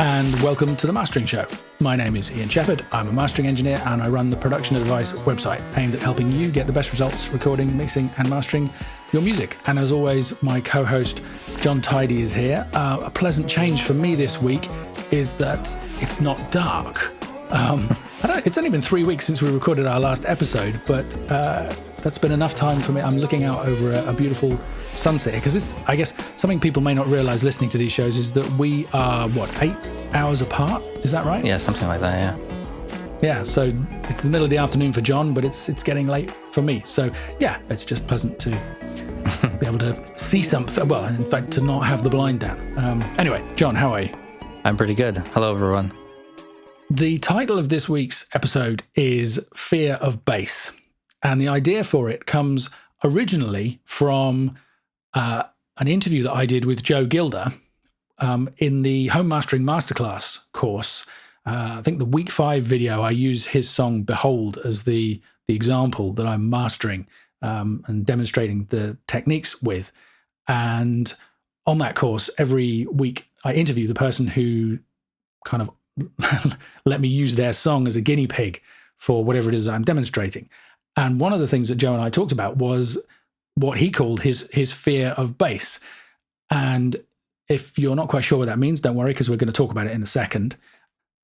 and welcome to The Mastering Show. My name is Ian Shepherd. I'm a mastering engineer and I run the Production Advice website aimed at helping you get the best results recording, mixing and mastering your music. And as always, my co-host John Tidy is here. A pleasant change for me this week is that it's not dark. It's only been 3 weeks since we recorded our last episode, but that's been enough time for me. I'm looking out over a beautiful sunset here, because I guess something people may not realize listening to these shows is that we are, 8 hours apart? Is that right? Yeah, something like that, yeah. Yeah, so it's the middle of the afternoon for John, but it's getting late for me. So yeah, it's just pleasant to be able to see something. Well, in fact, to not have the blind down. Anyway, John, how are you? I'm pretty good. Hello, everyone. The title of this week's episode is Fear of Bass. And the idea for it comes originally from an interview that I did with Joe Gilder in the Home Mastering Masterclass course. I think the week 5 video, I use his song Behold as the example that I'm mastering and demonstrating the techniques with. And on that course, every week, I interview the person who kind of let me use their song as a guinea pig for whatever it is I'm demonstrating. And one of the things that Joe and I talked about was what he called his fear of bass. And if you're not quite sure what that means, don't worry, because we're going to talk about it in a second.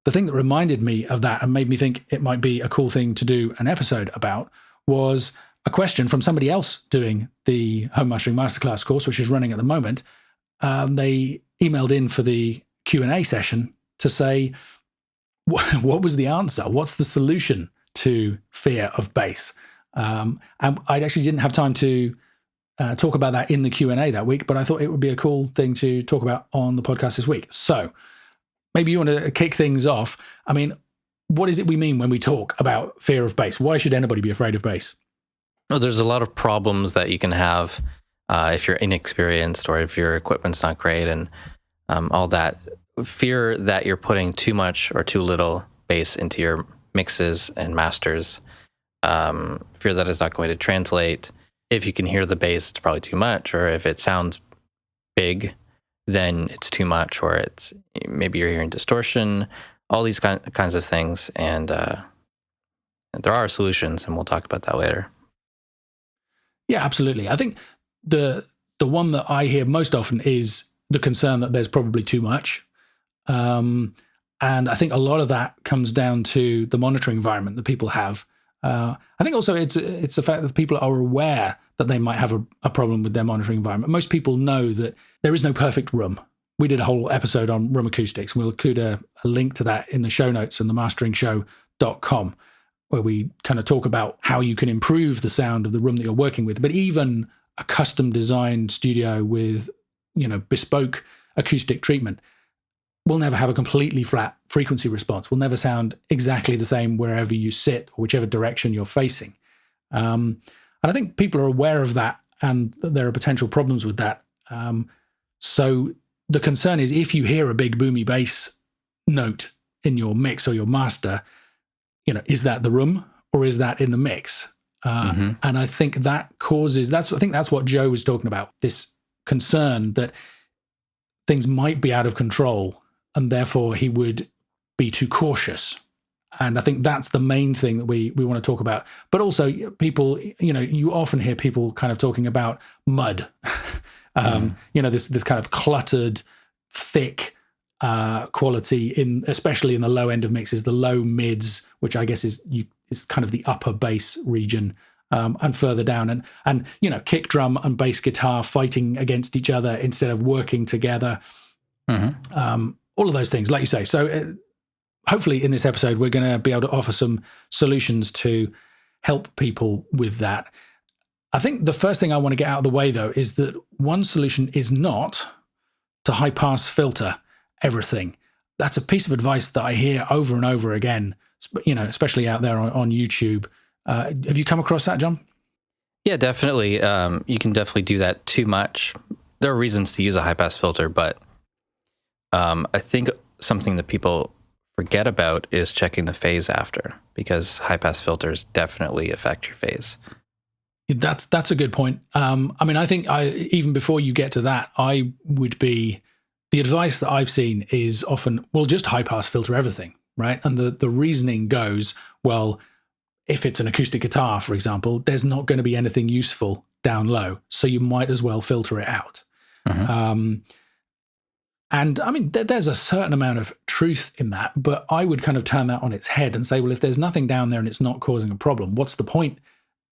The thing that reminded me of that and made me think it might be a cool thing to do an episode about was a question from somebody else doing the Home Mastering Masterclass course, which is running at the moment. They emailed in for the Q&A session to say, what was the answer? What's the solution to fear of bass? And I actually didn't have time to talk about that in the Q&A that week, but I thought it would be a cool thing to talk about on the podcast this week. So maybe you want to kick things off. I mean, what is it we mean when we talk about fear of bass? Why should anybody be afraid of bass? Well, there's a lot of problems that you can have if you're inexperienced or if your equipment's not great and all that. Fear that you're putting too much or too little bass into your mixes and masters. Fear that it's not going to translate. If you can hear the bass, it's probably too much. Or if it sounds big, then it's too much. Or it's maybe you're hearing distortion. All these kinds of things. And there are solutions, and we'll talk about that later. Yeah, absolutely. I think the one that I hear most often is the concern that there's probably too much. And I think a lot of that comes down to the monitoring environment that people have. I think also it's the fact that people are aware that they might have a problem with their monitoring environment. Most people know that there is no perfect room. We did a whole episode on room acoustics, and we'll include a link to that in the show notes on themasteringshow.com, where we kind of talk about how you can improve the sound of the room that you're working with. But even a custom designed studio with, bespoke acoustic treatment will never have a completely flat frequency response. Will never sound exactly the same wherever you sit or whichever direction you're facing. And I think people are aware of that and that there are potential problems with that. So the concern is if you hear a big boomy bass note in your mix or your master, is that the room or is that in the mix? And I think that causes, that's what Joe was talking about, this concern that things might be out of control and therefore he would be too cautious. And I think that's the main thing that we want to talk about. But also people, you often hear people kind of talking about mud, this kind of cluttered, thick quality especially in the low end of mixes, the low mids, which I guess is kind of the upper bass region, and further down and kick drum and bass guitar fighting against each other instead of working together. All of those things, like you say. So hopefully in this episode, we're going to be able to offer some solutions to help people with that. I think the first thing I want to get out of the way, though, is that one solution is not to high pass filter everything. That's a piece of advice that I hear over and over again, especially out there on YouTube. Have you come across that, John? Yeah, definitely. You can definitely do that too much. There are reasons to use a high pass filter, but I think something that people forget about is checking the phase after, because high pass filters definitely affect your phase. That's a good point. I think even before you get to that, I would be the advice that I've seen is often, well, just high pass filter everything, right? And the reasoning goes, well, if it's an acoustic guitar, for example, there's not going to be anything useful down low, so you might as well filter it out. And I mean, there's a certain amount of truth in that, but I would kind of turn that on its head and say, well, if there's nothing down there and it's not causing a problem, what's the point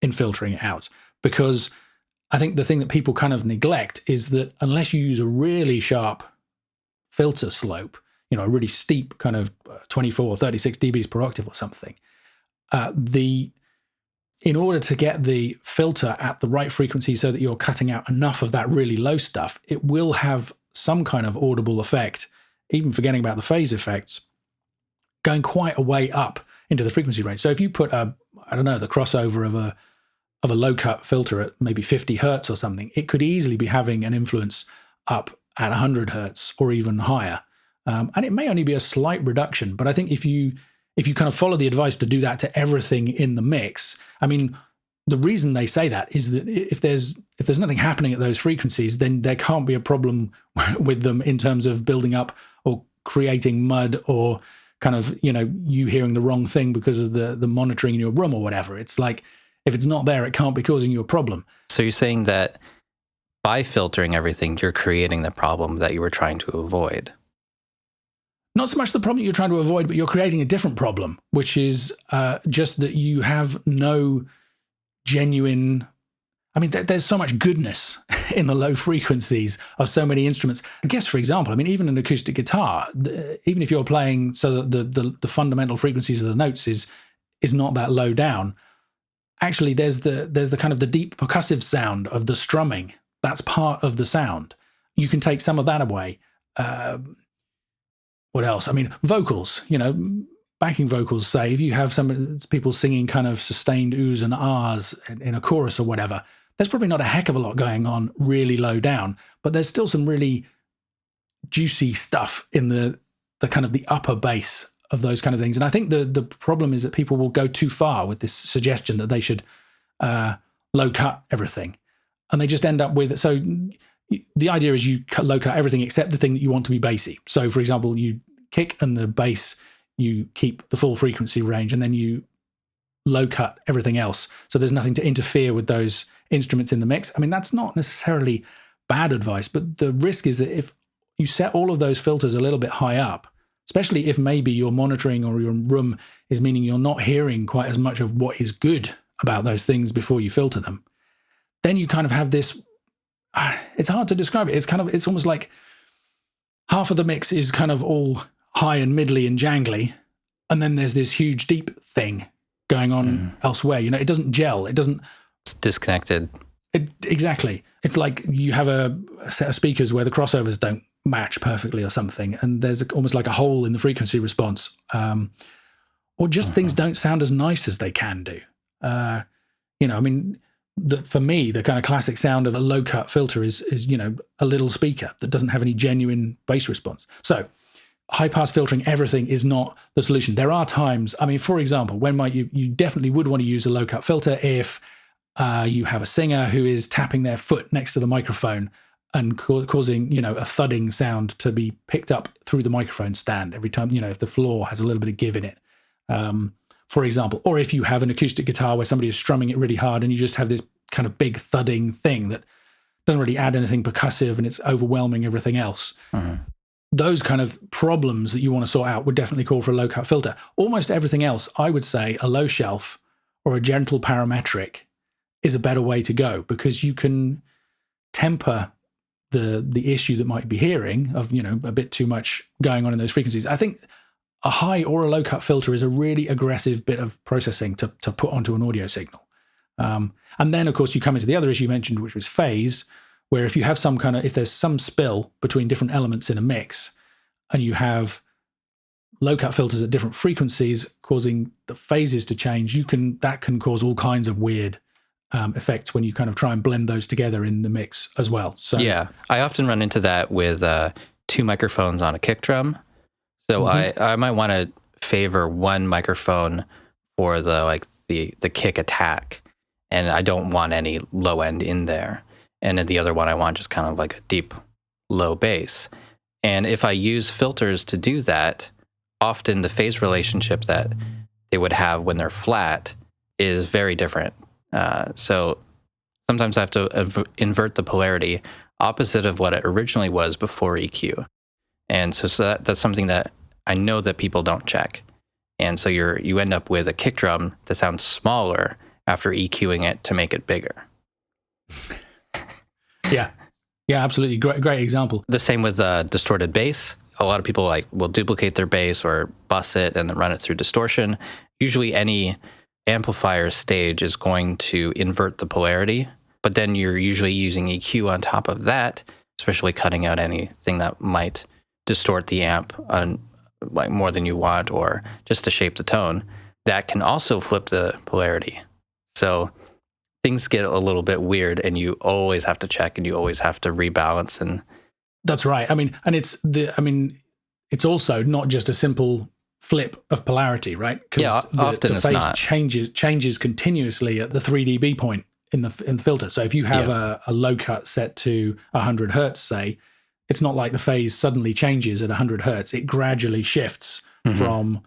in filtering it out? Because I think the thing that people kind of neglect is that unless you use a really sharp filter slope, you know, a really steep kind of 24 or 36 dBs per octave or something, in order to get the filter at the right frequency so that you're cutting out enough of that really low stuff, it will have some kind of audible effect, even forgetting about the phase effects, going quite a way up into the frequency range. So if you put the crossover of a low cut filter at maybe 50 hertz or something, it could easily be having an influence up at 100 hertz or even higher. And it may only be a slight reduction, but I think if you kind of follow the advice to do that to everything in the mix, I mean, the reason they say that is that if there's nothing happening at those frequencies, then there can't be a problem with them in terms of building up or creating mud or kind of, you know, you hearing the wrong thing because of the monitoring in your room or whatever. It's like, if it's not there, it can't be causing you a problem. So you're saying that by filtering everything, you're creating the problem that you were trying to avoid? Not so much the problem you're trying to avoid, but you're creating a different problem, which is just that you have no genuine... I mean, there's so much goodness in the low frequencies of so many instruments. I guess, for example, I mean, even an acoustic guitar, even if you're playing so that the fundamental frequencies of the notes is not that low down, actually there's the kind of the deep percussive sound of the strumming. That's part of the sound. You can take some of that away. What else? I mean, vocals, you know, backing vocals, say, if you have some people singing kind of sustained oohs and ahs in a chorus or whatever, there's probably not a heck of a lot going on really low down, but there's still some really juicy stuff in the kind of the upper bass of those kind of things. And I think the problem is that people will go too far with this suggestion that they should low cut everything. And they just end up with, so the idea is you low cut everything except the thing that you want to be bassy. So for example, you kick and the bass, you keep the full frequency range, and then you low cut everything else. So there's nothing to interfere with those instruments in the mix. I mean, that's not necessarily bad advice, but the risk is that if you set all of those filters a little bit high up, especially if maybe your monitoring or your room is meaning you're not hearing quite as much of what is good about those things before you filter them, then you kind of have this, it's hard to describe it. It's almost like half of the mix is kind of all high and middly and jangly, and then there's this huge deep thing going on elsewhere. You know, it doesn't gel. It's disconnected. Exactly. It's like you have a set of speakers where the crossovers don't match perfectly or something, and there's almost like a hole in the frequency response, or just things don't sound as nice as they can do. You know, I mean, for me, the kind of classic sound of a low cut filter is you know, a little speaker that doesn't have any genuine bass response. So high pass filtering everything is not the solution. There are times, I mean, for example, when you definitely would want to use a low cut filter if you have a singer who is tapping their foot next to the microphone and causing, you know, a thudding sound to be picked up through the microphone stand every time, you know, if the floor has a little bit of give in it, for example. Or if you have an acoustic guitar where somebody is strumming it really hard and you just have this kind of big thudding thing that doesn't really add anything percussive and it's overwhelming everything else. Those kind of problems that you want to sort out would definitely call for a low cut filter. Almost everything else, I would say a low shelf or a gentle parametric is a better way to go, because you can temper the issue that might be hearing of, you know, a bit too much going on in those frequencies. I think a high or a low cut filter is a really aggressive bit of processing to put onto an audio signal. And then, of course, you come into the other issue you mentioned, which was phase, where if you have if there's some spill between different elements in a mix and you have low cut filters at different frequencies causing the phases to change, that can cause all kinds of weird effects when you kind of try and blend those together in the mix as well. So yeah, I often run into that with two microphones on a kick drum. So I might want to favor one microphone for the kick attack, and I don't want any low end in there. And then the other one I want just kind of like a deep low bass. And if I use filters to do that, often the phase relationship that they would have when they're flat is very different. So sometimes I have to invert the polarity opposite of what it originally was before EQ. And so that's something that I know that people don't check. And so you end up with a kick drum that sounds smaller after EQing it to make it bigger. Yeah, absolutely. Great example. The same with distorted bass. A lot of people will duplicate their bass or bus it and then run it through distortion. Usually any amplifier stage is going to invert the polarity, but then you're usually using EQ on top of that, especially cutting out anything that might distort the amp more than you want, or just to shape the tone. That can also flip the polarity. So things get a little bit weird, and you always have to check, and you always have to rebalance. And that's right. It's also not just a simple flip of polarity, right? Because often the it's phase not. changes continuously at the 3 dB point in the filter. So if you have a low cut set to 100 hertz, say, it's not like the phase suddenly changes at 100 hertz. It gradually shifts from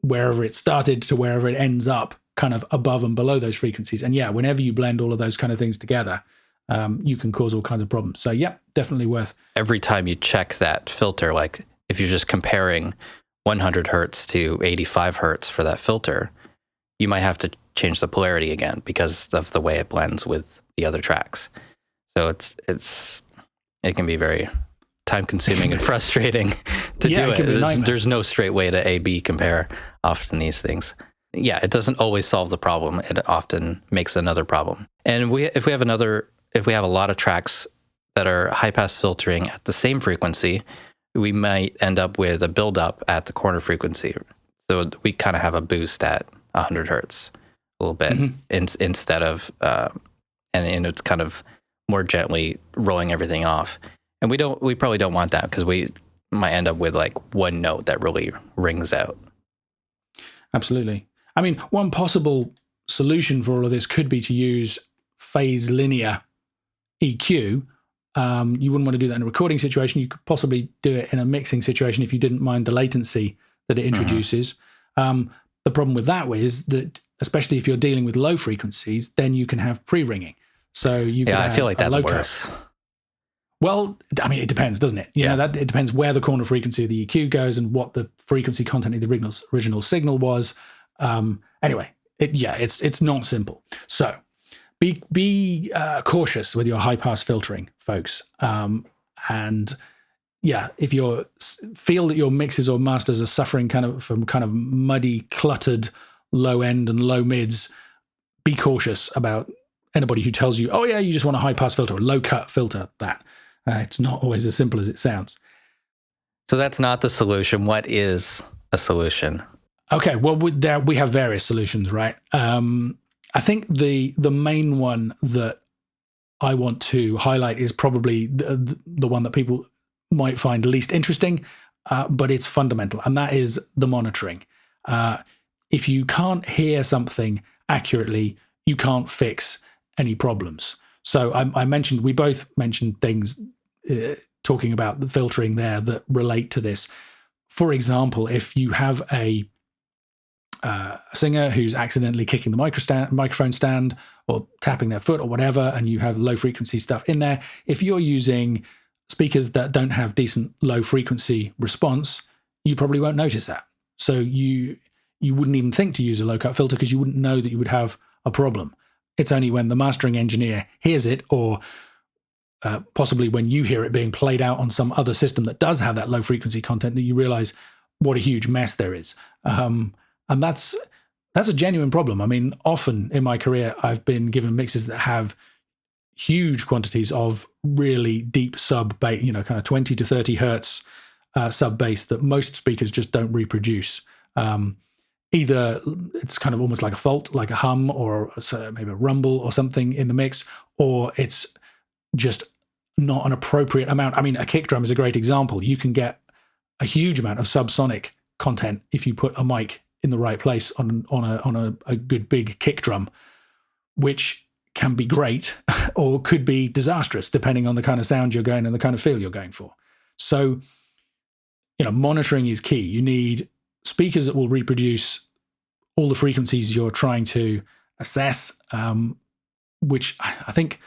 wherever it started to wherever it ends up, kind of above and below those frequencies. And whenever you blend all of those kind of things together, you can cause all kinds of problems. So definitely worth. Every time you check that filter, like if you're just comparing 100 hertz to 85 hertz for that filter, you might have to change the polarity again because of the way it blends with the other tracks. So it can be very time consuming and frustrating to do it. There's no straight way to A/B compare often these things. Yeah, it doesn't always solve the problem. It often makes another problem. And if we have a lot of tracks that are high pass filtering at the same frequency, we might end up with a buildup at the corner frequency. So we kind of have a boost at 100 hertz a little bit instead of, and it's kind of more gently rolling everything off. And we probably don't want that because we might end up with one note that really rings out. Absolutely. I mean, one possible solution for all of this could be to use phase linear EQ. You wouldn't want to do that in a recording situation. You could possibly do it in a mixing situation if you didn't mind the latency that it introduces. The problem with that is that, especially if you're dealing with low frequencies, then you can have pre-ringing. So I feel like that's worse. Well, I mean, it depends, doesn't it? It depends where the corner frequency of the EQ goes and what the frequency content of the original signal was. Anyway, it's not simple. So be cautious with your high pass filtering, folks. And if you feel that your mixes or masters are suffering from muddy, cluttered low end and low mids, be cautious about anybody who tells you, you just want a high pass filter, a low cut filter. It's not always as simple as it sounds. So that's not the solution. What is a solution? Okay, well, we have various solutions, right? I think the main one that I want to highlight is probably the one that people might find least interesting, but it's fundamental, and that is the monitoring. If you can't hear something accurately, you can't fix any problems. So we both mentioned things talking about the filtering there that relate to this. For example, if you have a singer who's accidentally kicking the microphone stand or tapping their foot or whatever, and you have low frequency stuff in there, if you're using speakers that don't have decent low frequency response, you probably won't notice that. So you wouldn't even think to use a low cut filter because you wouldn't know that you would have a problem. It's only when the mastering engineer hears it, or possibly when you hear it being played out on some other system that does have that low frequency content, that you realize what a huge mess there is. And that's a genuine problem. I mean, often in my career, I've been given mixes that have huge quantities of really deep sub bass, kind of 20 to 30 hertz sub bass that most speakers just don't reproduce. Either it's kind of almost like a fault, like a hum or maybe a rumble or something in the mix, or it's just not an appropriate amount. I mean, a kick drum is a great example. You can get a huge amount of subsonic content if you put a mic in the right place on a good big kick drum, which can be great or could be disastrous depending on the kind of sound you're going and the kind of feel you're going for. So, monitoring is key. You need speakers that will reproduce all the frequencies you're trying to assess, which I think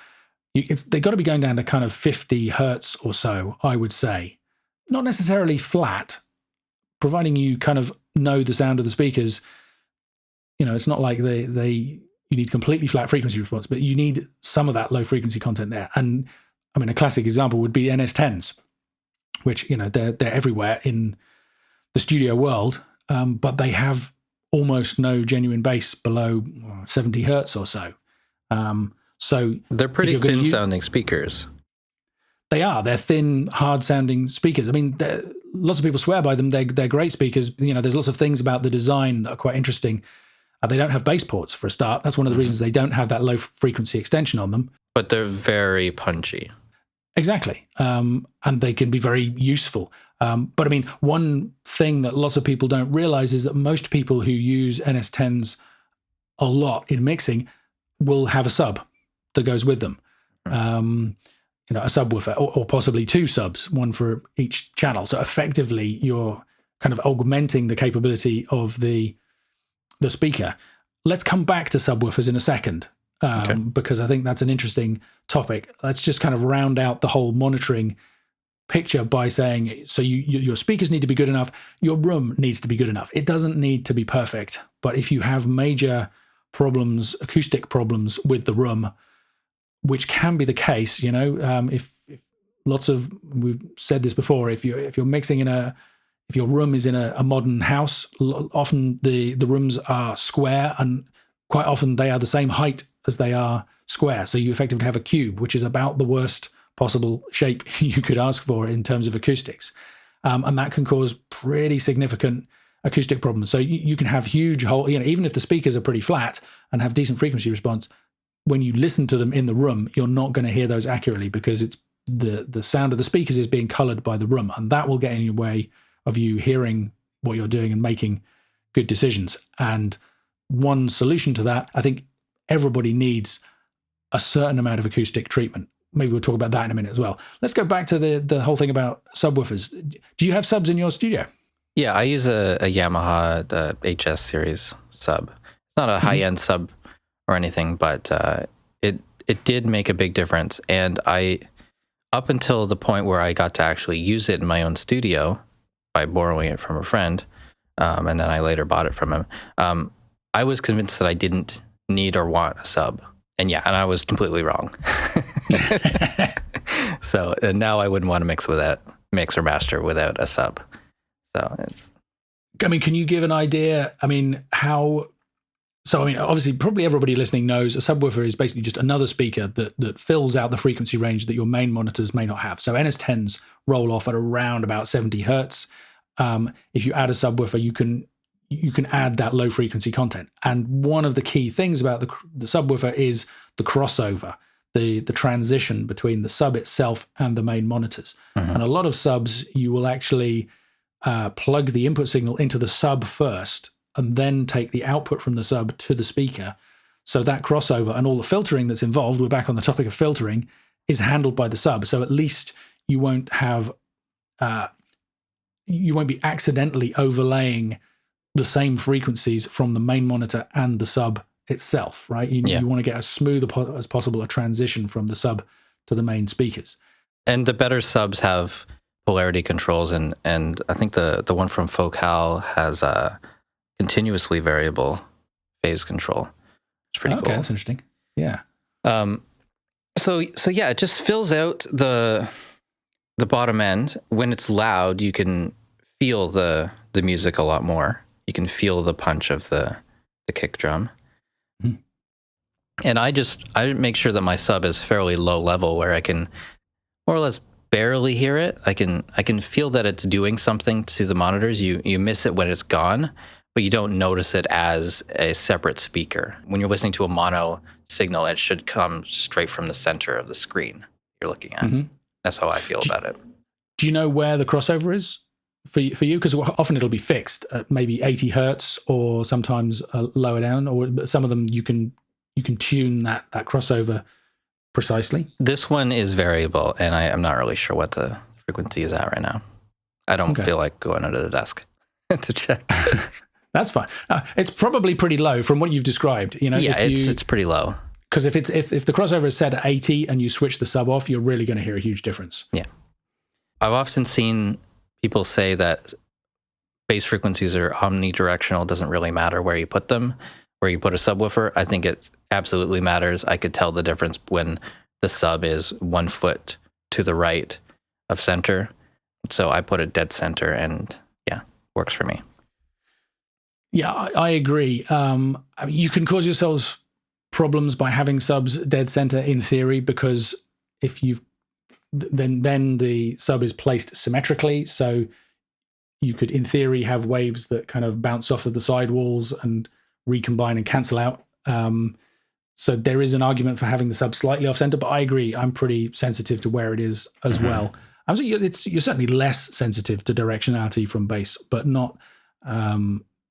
they've got to be going down to kind of 50 hertz or so, I would say. Not necessarily flat, providing you kind of know the sound of the speakers. It's not like you need completely flat frequency response, but you need some of that low frequency content there. And I mean, a classic example would be NS10s, which, they're everywhere in the studio world, but they have almost no genuine bass below 70 hertz or so. So they're pretty thin sounding speakers. They are. They're thin, hard sounding speakers. I mean, lots of people swear by them. They're great speakers. There's lots of things about the design that are quite interesting. They don't have bass ports for a start. That's one of the reasons they don't have that low frequency extension on them. But they're very punchy. Exactly. And they can be very useful. But I mean, one thing that lots of people don't realize is that most people who use NS10s a lot in mixing will have a sub that goes with them. A subwoofer or possibly two subs, one for each channel. So effectively, you're kind of augmenting the capability of the speaker. Let's come back to subwoofers in a second, because I think that's an interesting topic. Let's just kind of round out the whole monitoring picture by saying, so your speakers need to be good enough, your room needs to be good enough. It doesn't need to be perfect, but if you have major problems, acoustic problems with the room, which can be the case, if we've said this before, if you're mixing if your room is in a modern house, often the rooms are square, and quite often they are the same height as they are square. So you effectively have a cube, which is about the worst possible shape you could ask for in terms of acoustics. And that can cause pretty significant acoustic problems. So you can have huge hole, even if the speakers are pretty flat and have decent frequency response, when you listen to them in the room, you're not going to hear those accurately because it's the sound of the speakers is being colored by the room, and that will get in your way of you hearing what you're doing and making good decisions. And one solution to that, I think everybody needs a certain amount of acoustic treatment. Maybe we'll talk about that in a minute as well. Let's go back to the whole thing about subwoofers. Do you have subs in your studio? Yeah, I use a Yamaha HS series sub. It's not a high-end sub or anything, but it did make a big difference. And up until the point where I got to actually use it in my own studio by borrowing it from a friend, and then I later bought it from him, I was convinced that I didn't need or want a sub. And I was completely wrong. So now I wouldn't want to mix or master without a sub. So can you give an idea? Obviously, probably everybody listening knows a subwoofer is basically just another speaker that fills out the frequency range that your main monitors may not have. So NS10s roll off at around about 70 hertz. If you add a subwoofer, you can add that low frequency content. And one of the key things about the subwoofer is the crossover, the transition between the sub itself and the main monitors. And a lot of subs, you will actually plug the input signal into the sub first and then take the output from the sub to the speaker. So that crossover and all the filtering that's involved, we're back on the topic of filtering, is handled by the sub. So at least you won't have, you won't be accidentally overlaying the same frequencies from the main monitor and the sub itself, right? You want to get as smooth as possible a transition from the sub to the main speakers. And the better subs have polarity controls, and I think the one from Focal has continuously variable phase control. It's pretty cool. Okay, that's interesting. Yeah. So it just fills out the bottom end. When it's loud, you can feel the music a lot more. You can feel the punch of the kick drum. And I make sure that my sub is fairly low level where I can more or less barely hear it. I can feel that it's doing something to the monitors. You miss it when it's gone, but you don't notice it as a separate speaker. When you're listening to a mono signal, it should come straight from the center of the screen you're looking at. That's how I feel about it. Do you know where the crossover is for you? Because often it'll be fixed at maybe 80 hertz or sometimes lower down, or some of them you can tune that crossover precisely. This one is variable, and I'm not really sure what the frequency is at right now. I don't feel like going under the desk to check. That's fine. It's probably pretty low from what you've described. It's pretty low. Because if the crossover is set at 80 and you switch the sub off, you're really going to hear a huge difference. Yeah. I've often seen people say that bass frequencies are omnidirectional. It doesn't really matter where you put them, where you put a subwoofer. I think it absolutely matters. I could tell the difference when the sub is 1 foot to the right of center. So I put it dead center and works for me. Yeah, I agree. You can cause yourselves problems by having subs dead center in theory, because if you've then the sub is placed symmetrically, so you could in theory have waves that kind of bounce off of the sidewalls and recombine and cancel out. So there is an argument for having the sub slightly off center, but I agree, I'm pretty sensitive to where it is as well. You're certainly less sensitive to directionality from bass, but not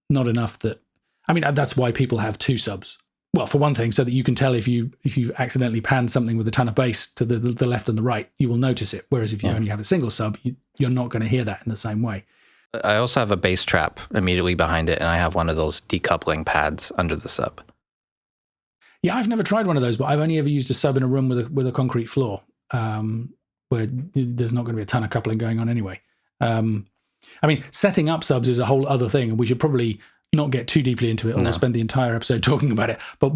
enough that, that's why people have 2 subs. Well, for one thing, so that you can tell if you've accidentally panned something with a ton of bass to the left and the right, you will notice it. Whereas if you only have a single sub, you're not going to hear that in the same way. I also have a bass trap immediately behind it, and I have one of those decoupling pads under the sub. Yeah, I've never tried one of those, but I've only ever used a sub in a room with a concrete floor, where there's not going to be a ton of coupling going on anyway. Setting up subs is a whole other thing, and we should probably not get too deeply into it, or we'll spend the entire episode talking about it. But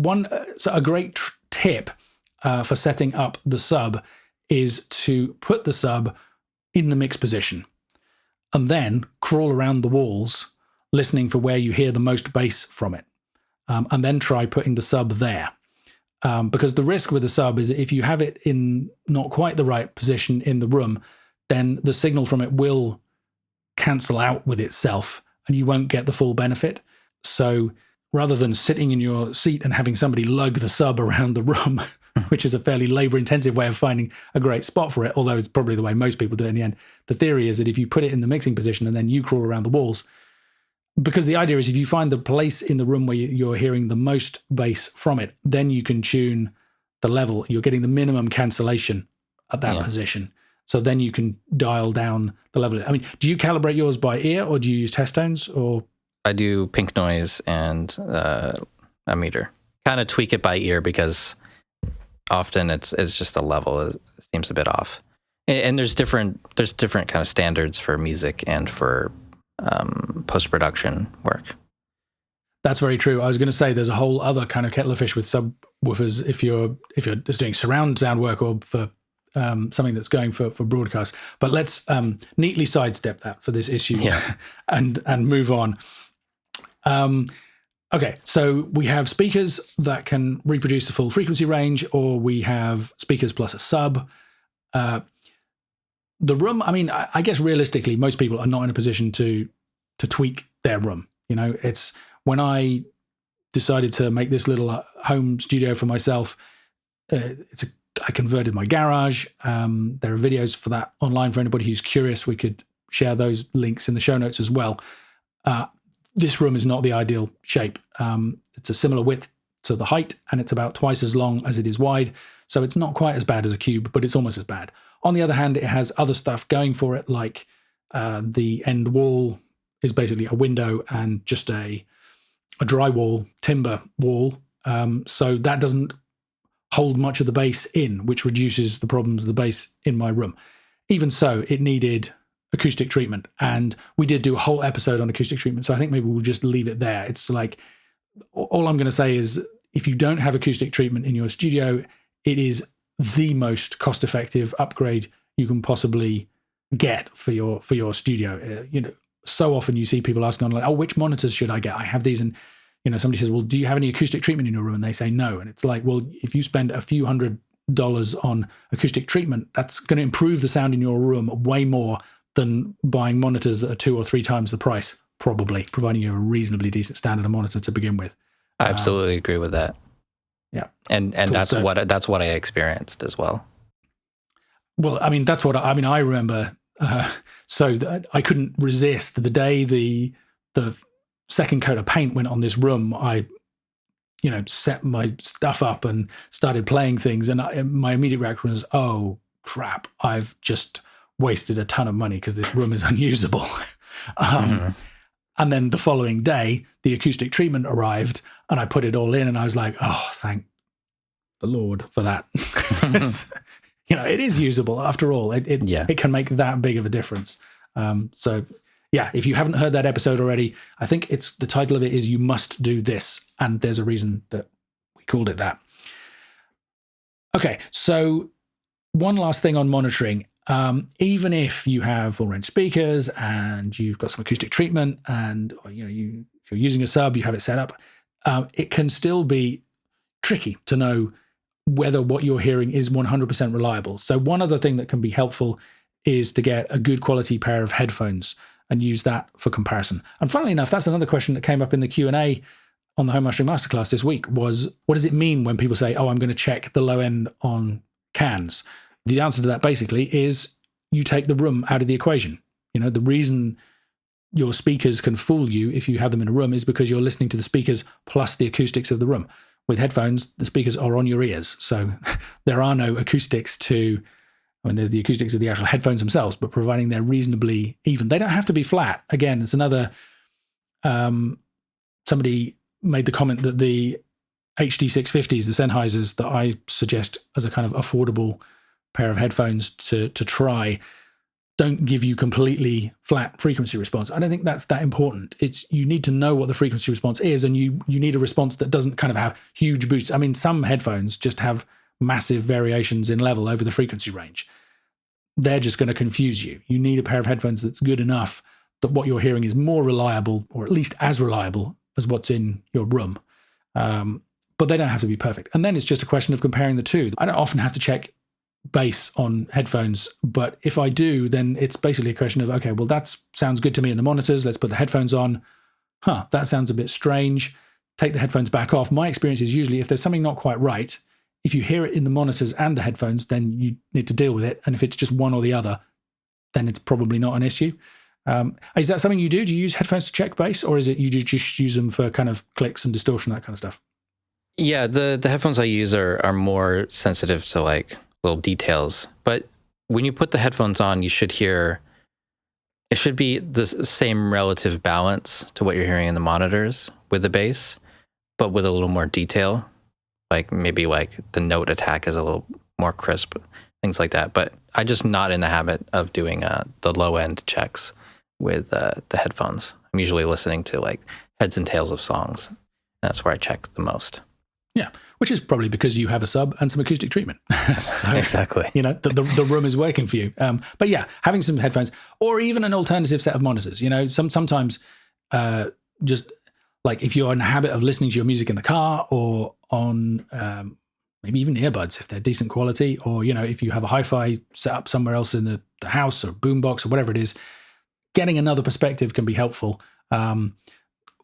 a great tip for setting up the sub is to put the sub in the mix position and then crawl around the walls, listening for where you hear the most bass from it, and then try putting the sub there. Because the risk with the sub is that if you have it in not quite the right position in the room, then the signal from it will cancel out with itself and you won't get the full benefit. So rather than sitting in your seat and having somebody lug the sub around the room, which is a fairly labor-intensive way of finding a great spot for it, although it's probably the way most people do it in the end, the theory is that if you put it in the mixing position and then you crawl around the walls, because the idea is if you find the place in the room where you're hearing the most bass from it, then you can tune the level. You're getting the minimum cancellation at that position. So then you can dial down the level. Do you calibrate yours by ear or do you use test tones? Or I do pink noise and a meter. Kind of tweak it by ear because often it's just the level it seems a bit off. And there's different kind of standards for music and for post-production work. That's very true. I was going to say there's a whole other kind of kettle of fish with subwoofers if you're just doing surround sound work or for something that's going for broadcast. But let's neatly sidestep that for this issue and move on. Okay, so we have speakers that can reproduce the full frequency range, or we have speakers plus a sub. The room, I guess realistically, most people are not in a position to tweak their room. It's when I decided to make this little home studio for myself, I converted my garage. There are videos for that online for anybody who's curious. We could share those links in the show notes as well. This room is not the ideal shape. It's a similar width to the height, and it's about twice as long as it is wide. So it's not quite as bad as a cube, but it's almost as bad. On the other hand, it has other stuff going for it, like the end wall is basically a window and just a drywall timber wall. So that doesn't hold much of the bass in, which reduces the problems of the bass in my room. Even so, it needed acoustic treatment, and we did do a whole episode on acoustic treatment, so I think maybe we'll just leave it there. It's like, all I'm going to say is if you don't have acoustic treatment in your studio, it is the most cost-effective upgrade you can possibly get for your studio. So often you see people asking online, which monitors should I get? I have these, and somebody says, well, do you have any acoustic treatment in your room? And they say no. And it's like, well, if you spend a few $100s on acoustic treatment, that's going to improve the sound in your room way more than buying monitors that are 2 or 3 times the price, probably, providing you have a reasonably decent standard of monitor to begin with. I absolutely agree with that. Yeah. And cool. That's what I experienced as well. Well, that's what I remember. So that I couldn't resist the day the second coat of paint went on this room. I, set my stuff up and started playing things, and my immediate reaction was, oh crap, I've just wasted a ton of money because this room is unusable. And then the following day, the acoustic treatment arrived and I put it all in and I was like, oh, thank the Lord for that. It is usable after all. It can make that big of a difference. So if you haven't heard that episode already, I think the title of it is You Must Do This. And there's a reason that we called it that. Okay, so one last thing on monitoring. Even if you have full range speakers and you've got some acoustic treatment and if you're using a sub, you have it set up, it can still be tricky to know whether what you're hearing is 100% reliable. So one other thing that can be helpful is to get a good quality pair of headphones and use that for comparison. And funnily enough, that's another question that came up in the Q&A on the Home Mastering Masterclass this week was, what does it mean when people say, oh, I'm going to check the low end on cans? The answer to that basically is you take the room out of the equation. The reason your speakers can fool you if you have them in a room is because you're listening to the speakers plus the acoustics of the room. With headphones, the speakers are on your ears. So there are no acoustics there's the acoustics of the actual headphones themselves, but providing they're reasonably even. They don't have to be flat. Again, it's another, somebody made the comment that the HD650s, the Sennheisers that I suggest as a kind of affordable pair of headphones to try, don't give you completely flat frequency response. I don't think that's that important. You need to know what the frequency response is, and you need a response that doesn't kind of have huge boosts. I mean, some headphones just have massive variations in level over the frequency range. They're just going to confuse you. You need a pair of headphones that's good enough that what you're hearing is more reliable, or at least as reliable as what's in your room. But they don't have to be perfect. And then it's just a question of comparing the two. I don't often have to check bass on headphones, but if I do, then it's basically a question of, okay, well, that sounds good to me in the monitors. Let's put the headphones on. That sounds a bit strange. Take the headphones back off. My experience is usually if there's something not quite right, if you hear it in the monitors and the headphones, then you need to deal with it. And if it's just one or the other, then it's probably not an issue. Is that something you do? Do you use headphones to check bass, or is it you just use them for kind of clicks and distortion, that kind of stuff? Yeah, the headphones I use are more sensitive to like little details. But when you put the headphones on, you should hear, it should be the same relative balance to what you're hearing in the monitors with the bass, but with a little more detail. Like maybe like the note attack is a little more crisp, things like that. But I'm just not in the habit of doing the low end checks with the headphones. I'm usually listening to like heads and tails of songs. And that's where I check the most. Yeah, which is probably because you have a sub and some acoustic treatment. So, exactly. The room is working for you. But yeah, having some headphones or even an alternative set of monitors. Sometimes just like if you're in the habit of listening to your music in the car or on maybe even earbuds if they're decent quality, or if you have a hi-fi set up somewhere else in the house or boombox or whatever it is, getting another perspective can be helpful.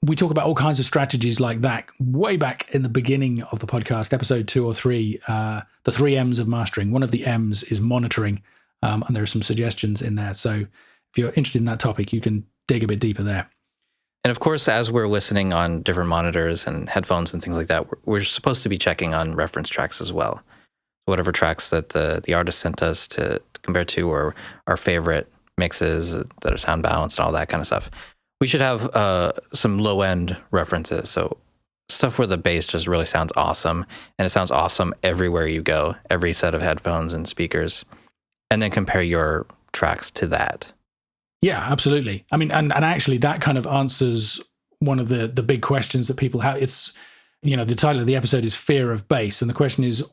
We talk about all kinds of strategies like that way back in the beginning of the podcast, episode 2 or 3, the 3 M's of mastering. One of the M's is monitoring, and there are some suggestions in there. So if you're interested in that topic, you can dig a bit deeper there. And of course, as we're listening on different monitors and headphones and things like that, we're supposed to be checking on reference tracks as well. Whatever tracks that the artist sent us to compare to, or our favorite mixes that are sound balanced and all that kind of stuff. We should have some low-end references, so stuff where the bass just really sounds awesome, and it sounds awesome everywhere you go, every set of headphones and speakers, and then compare your tracks to that. Yeah, absolutely. I mean, and actually that kind of answers one of the big questions that people have. It's, the title of the episode is Fear of Bass, and the question is,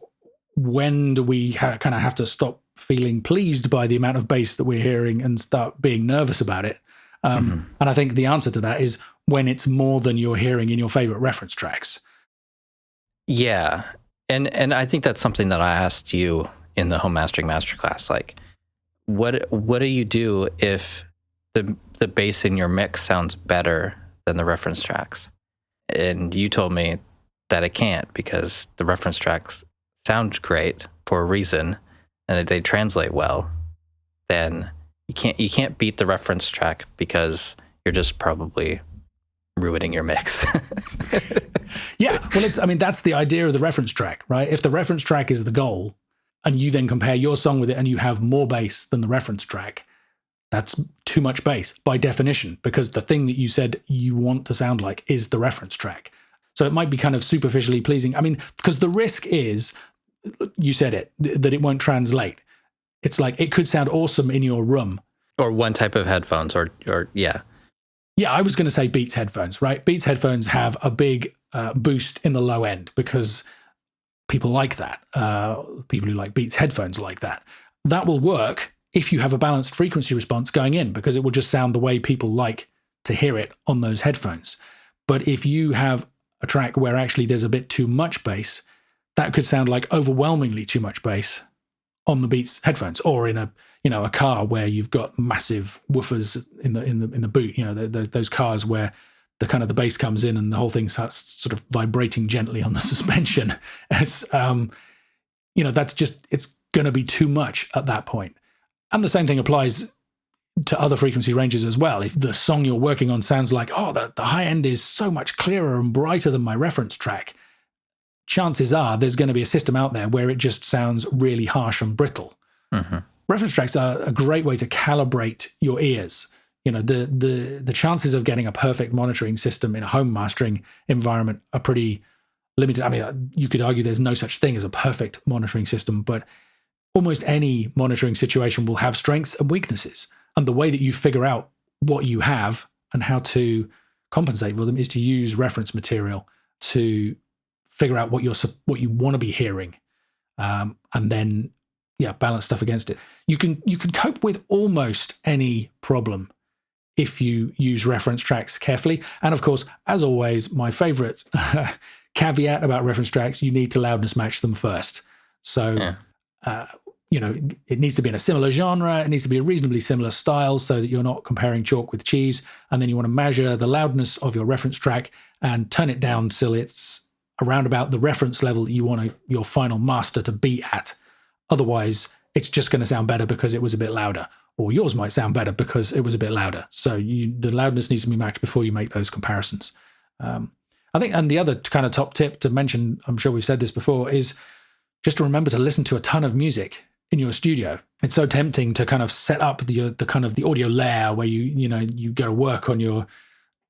when do we kind of have to stop feeling pleased by the amount of bass that we're hearing and start being nervous about it? And I think the answer to that is when it's more than you're hearing in your favorite reference tracks. Yeah. And I think that's something that I asked you in the Home Mastering Masterclass. Like, what do you do if the bass in your mix sounds better than the reference tracks? And you told me that it can't, because the reference tracks sound great for a reason and that they translate well. Then you can't beat the reference track, because you're just probably ruining your mix. Yeah, well, that's the idea of the reference track, right? If the reference track is the goal, and you then compare your song with it and you have more bass than the reference track, that's too much bass by definition, because the thing that you said you want to sound like is the reference track. So it might be kind of superficially pleasing. I mean, because the risk is, you said it, that it won't translate. It's like it could sound awesome in your room. Or one type of headphones, or yeah. Yeah, I was going to say Beats headphones, right? Beats headphones have a big boost in the low end because people like that. People who like Beats headphones like that. That will work if you have a balanced frequency response going in, because it will just sound the way people like to hear it on those headphones. But if you have a track where actually there's a bit too much bass, that could sound like overwhelmingly too much bass on the Beats headphones, or in a car where you've got massive woofers in the boot. Those cars where the bass comes in and the whole thing starts sort of vibrating gently on the suspension. It's that's just, it's going to be too much at that point. And the same thing applies to other frequency ranges as well. If the song you're working on sounds like, the high end is so much clearer and brighter than my reference track, chances are there's going to be a system out there where it just sounds really harsh and brittle. Mm-hmm. Reference tracks are a great way to calibrate your ears. The chances of getting a perfect monitoring system in a home mastering environment are pretty limited. I mean, you could argue there's no such thing as a perfect monitoring system, but almost any monitoring situation will have strengths and weaknesses. And the way that you figure out what you have and how to compensate for them is to use reference material to figure out what you want to be hearing, and then balance stuff against it. You can cope with almost any problem if you use reference tracks carefully. And of course, as always, my favorite caveat about reference tracks: you need to loudness match them first. So. It needs to be in a similar genre. It needs to be a reasonably similar style so that you're not comparing chalk with cheese. And then you want to measure the loudness of your reference track and turn it down till it's around about the reference level you want your final master to be at. Otherwise, it's just going to sound better because it was a bit louder, or yours might sound better because it was a bit louder. So the loudness needs to be matched before you make those comparisons. I think, and the other kind of top tip to mention, I'm sure we've said this before, is just to remember to listen to a ton of music in your studio. It's so tempting to kind of set up the audio layer where you go to work on your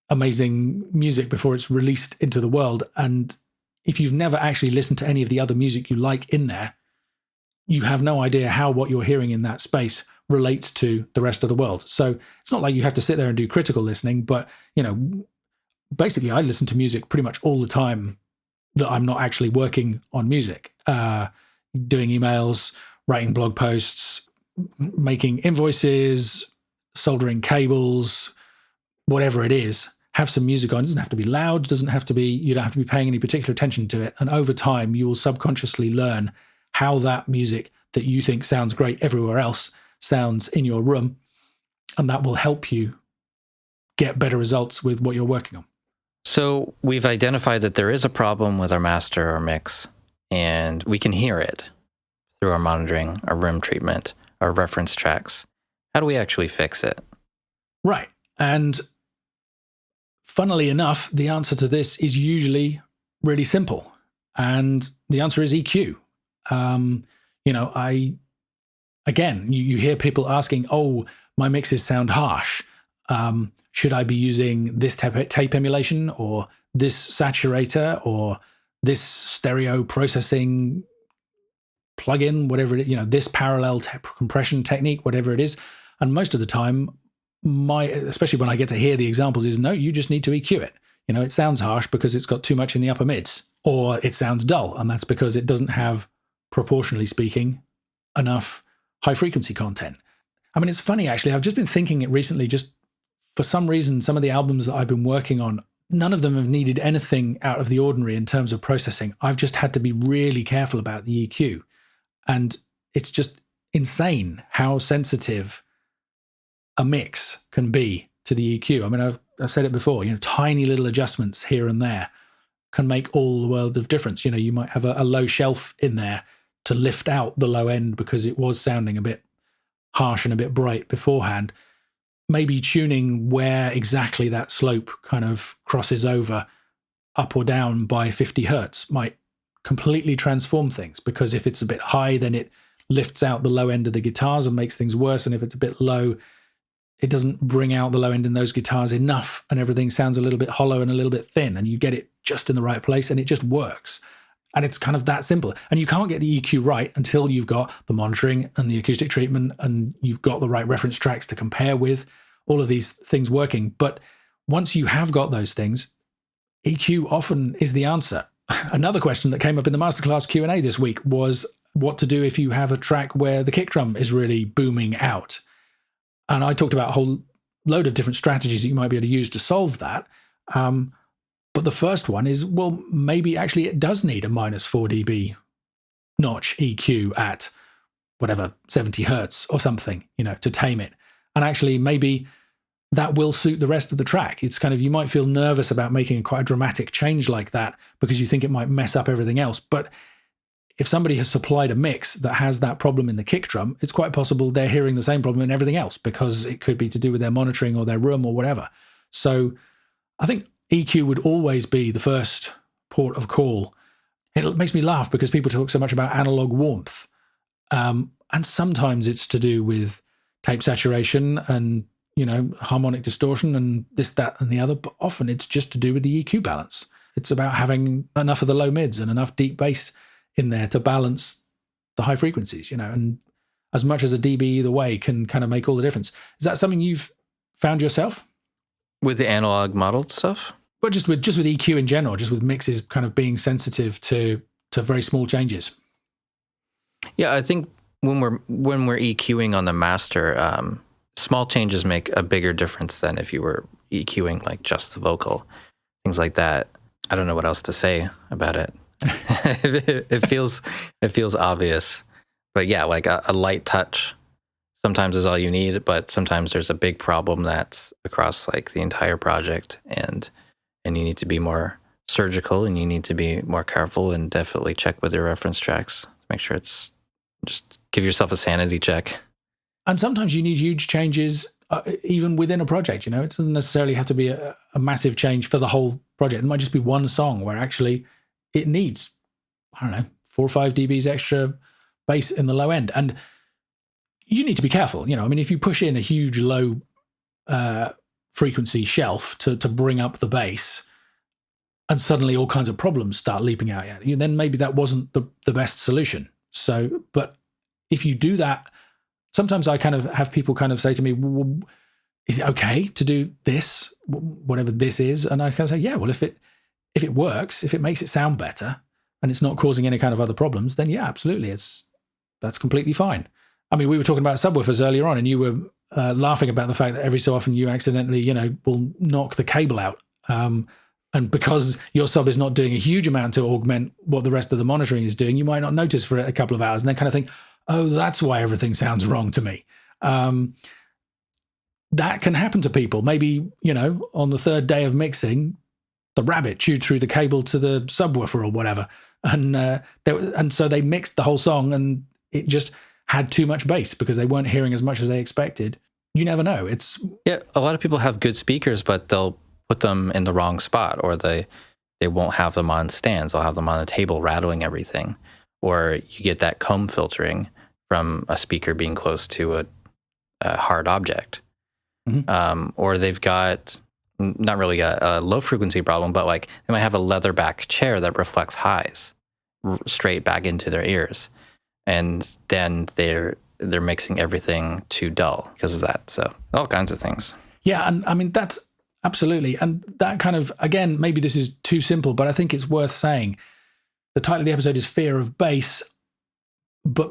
amazing music before it's released into the world. And if you've never actually listened to any of the other music you like in there, you have no idea how what you're hearing in that space relates to the rest of the world. So it's not like you have to sit there and do critical listening, but basically I listen to music pretty much all the time that I'm not actually working on music, doing emails, writing blog posts, making invoices, soldering cables, whatever it is. Have some music on. It doesn't have to be loud. You don't have to be paying any particular attention to it. And over time, you will subconsciously learn how that music that you think sounds great everywhere else sounds in your room. And that will help you get better results with what you're working on. So we've identified that there is a problem with our master or mix, and we can hear it through our monitoring, our rim treatment, our reference tracks. How do we actually fix it? Right. And funnily enough, the answer to this is usually really simple. And the answer is EQ. You hear people asking, my mixes sound harsh. Should I be using this tape emulation or this saturator or this stereo processing plugin, whatever it is, this parallel compression technique, whatever it is? And most of the time, especially when I get to hear the examples, is no, you just need to EQ it. It sounds harsh because it's got too much in the upper mids, or it sounds dull, and that's because it doesn't have, proportionally speaking, enough high frequency content. I mean, it's funny, actually. I've just been thinking it recently, just for some reason, some of the albums that I've been working on, none of them have needed anything out of the ordinary in terms of processing. I've just had to be really careful about the EQ. And it's just insane how sensitive a mix can be to the EQ. I mean, I've said it before, tiny little adjustments here and there can make all the world of difference. You might have a low shelf in there to lift out the low end because it was sounding a bit harsh and a bit bright beforehand. Maybe tuning where exactly that slope kind of crosses over up or down by 50 hertz might completely transform things, because if it's a bit high, then it lifts out the low end of the guitars and makes things worse. And if it's a bit low, it doesn't bring out the low end in those guitars enough, and everything sounds a little bit hollow and a little bit thin, and you get it just in the right place and it just works. And it's kind of that simple. And you can't get the EQ right until you've got the monitoring and the acoustic treatment and you've got the right reference tracks to compare with, all of these things working. But once you have got those things, EQ often is the answer. Another question that came up in the masterclass Q&A this week was what to do if you have a track where the kick drum is really booming out. And I talked about a whole load of different strategies that you might be able to use to solve that. But the first one is, well, maybe actually it does need a -4 dB notch EQ at whatever, 70 hertz or something, to tame it. And actually maybe that will suit the rest of the track. It's kind of, you might feel nervous about making quite a dramatic change like that because you think it might mess up everything else. But if somebody has supplied a mix that has that problem in the kick drum, it's quite possible they're hearing the same problem in everything else because it could be to do with their monitoring or their room or whatever. So I think EQ would always be the first port of call. It makes me laugh because people talk so much about analog warmth. And sometimes it's to do with tape saturation and, harmonic distortion and this, that, and the other. But often it's just to do with the EQ balance. It's about having enough of the low mids and enough deep bass in there to balance the high frequencies, and as much as a dB either way can kind of make all the difference. Is that something you've found yourself? With the analog modeled stuff? But just with EQ in general, just with mixes kind of being sensitive to very small changes. Yeah, I think when we're EQing on the master, small changes make a bigger difference than if you were EQing like just the vocal, things like that. I don't know what else to say about it. it feels obvious, but yeah, like a light touch sometimes is all you need, but sometimes there's a big problem that's across like the entire project, and you need to be more surgical and you need to be more careful and definitely check with your reference tracks. Make sure it's just give yourself a sanity check. And sometimes you need huge changes even within a project. It doesn't necessarily have to be a massive change for the whole project. It might just be one song where actually it needs, 4 or 5 dBs extra bass in the low end. And you need to be careful. If you push in a huge low frequency shelf to bring up the bass and suddenly all kinds of problems start leaping out at you, then maybe that wasn't the best solution. So, but if you do that, sometimes I kind of have people kind of say to me, well, is it okay to do this, whatever this is? And I kind of say, yeah, well, if it works, if it makes it sound better and it's not causing any kind of other problems, then yeah, absolutely. That's completely fine. I mean, we were talking about subwoofers earlier on and you were laughing about the fact that every so often you accidentally, will knock the cable out. And because your sub is not doing a huge amount to augment what the rest of the monitoring is doing, you might not notice for a couple of hours and then kind of think, oh, that's why everything sounds wrong to me. That can happen to people. Maybe, on the third day of mixing, the rabbit chewed through the cable to the subwoofer or whatever. And so they mixed the whole song and it just had too much bass because they weren't hearing as much as they expected. You never know. Yeah, a lot of people have good speakers, but they'll put them in the wrong spot, or they won't have them on stands. They'll have them on a table rattling everything. Or you get that comb filtering from a speaker being close to a hard object. Mm-hmm. Or they've got not really a low frequency problem, but like they might have a leather back chair that reflects highs straight back into their ears. And then they're mixing everything too dull because of that. So all kinds of things. Yeah, and I mean, that's absolutely. And that kind of, again, maybe this is too simple, but I think it's worth saying. The title of the episode is Fear of Bass, but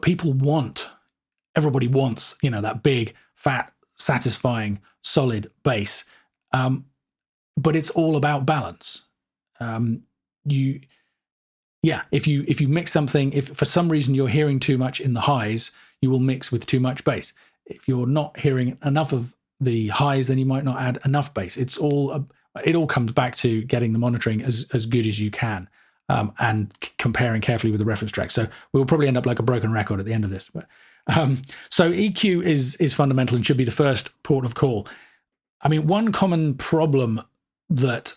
everybody wants, that big, fat, satisfying, solid bass. But it's all about balance. If you mix something, if for some reason you're hearing too much in the highs, you will mix with too much bass. If you're not hearing enough of the highs, then you might not add enough bass. It all comes back to getting the monitoring as good as you can. And comparing carefully with the reference track. So we'll probably end up like a broken record at the end of this. But so EQ is fundamental and should be the first port of call. I mean, one common problem that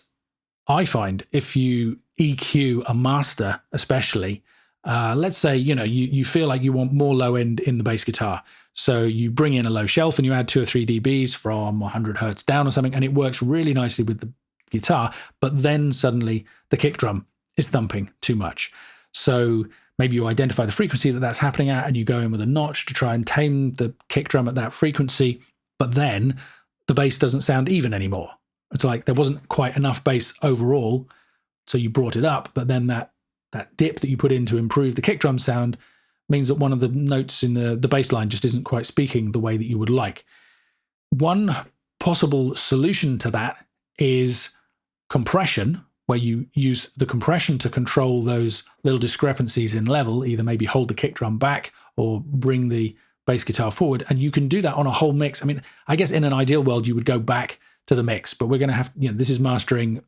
I find if you EQ a master, especially, let's say, you feel like you want more low end in the bass guitar. So you bring in a low shelf and you add 2 or 3 dBs from 100 hertz down or something, and it works really nicely with the guitar. But then suddenly the kick drum is thumping too much. So maybe you identify the frequency that that's happening at, and you go in with a notch to try and tame the kick drum at that frequency. But then the bass doesn't sound even anymore. It's like there wasn't quite enough bass overall, so you brought it up, but then that dip that you put in to improve the kick drum sound means that one of the notes in the bass line just isn't quite speaking the way that you would like. One possible solution to that is compression, where you use the compression to control those little discrepancies in level, either maybe hold the kick drum back or bring the bass guitar forward. And you can do that on a whole mix. I mean, I guess in an ideal world, you would go back to the mix, but we're going to have, this is mastering.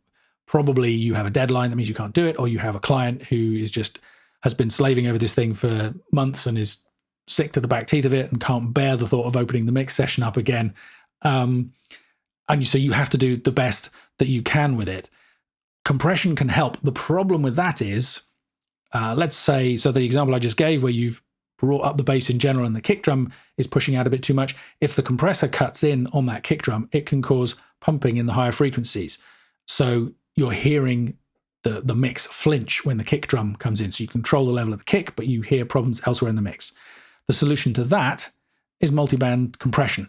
Probably you have a deadline, that means you can't do it, or you have a client who has been slaving over this thing for months and is sick to the back teeth of it and can't bear the thought of opening the mix session up again. And so you have to do the best that you can with it. Compression can help. The problem with that is, let's say, so the example I just gave where you've brought up the bass in general and the kick drum is pushing out a bit too much. If the compressor cuts in on that kick drum, it can cause pumping in the higher frequencies. So you're hearing the mix flinch when the kick drum comes in. So you control the level of the kick, but you hear problems elsewhere in the mix. The solution to that is multiband compression,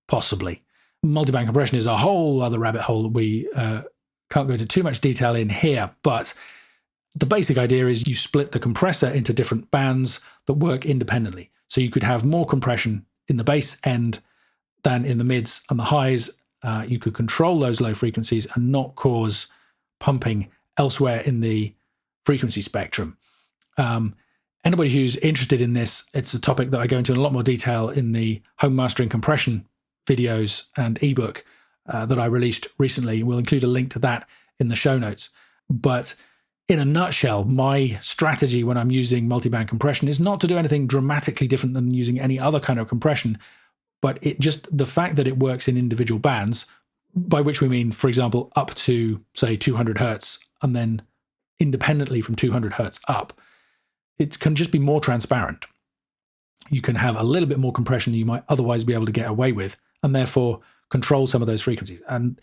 possibly. Multiband compression is a whole other rabbit hole that we can't go into too much detail in here, but the basic idea is you split the compressor into different bands that work independently. So you could have more compression in the bass end than in the mids and the highs. You could control those low frequencies and not cause pumping elsewhere in the frequency spectrum. Anybody who's interested in this, it's a topic that I go into in a lot more detail in the home mastering compression videos and ebook that I released recently. We'll include a link to that in the show notes. But in a nutshell, my strategy when I'm using multiband compression is not to do anything dramatically different than using any other kind of compression, but the fact that it works in individual bands, by which we mean, for example, up to, say, 200 hertz, and then independently from 200 hertz up, it can just be more transparent. You can have a little bit more compression than you might otherwise be able to get away with, and therefore control some of those frequencies. And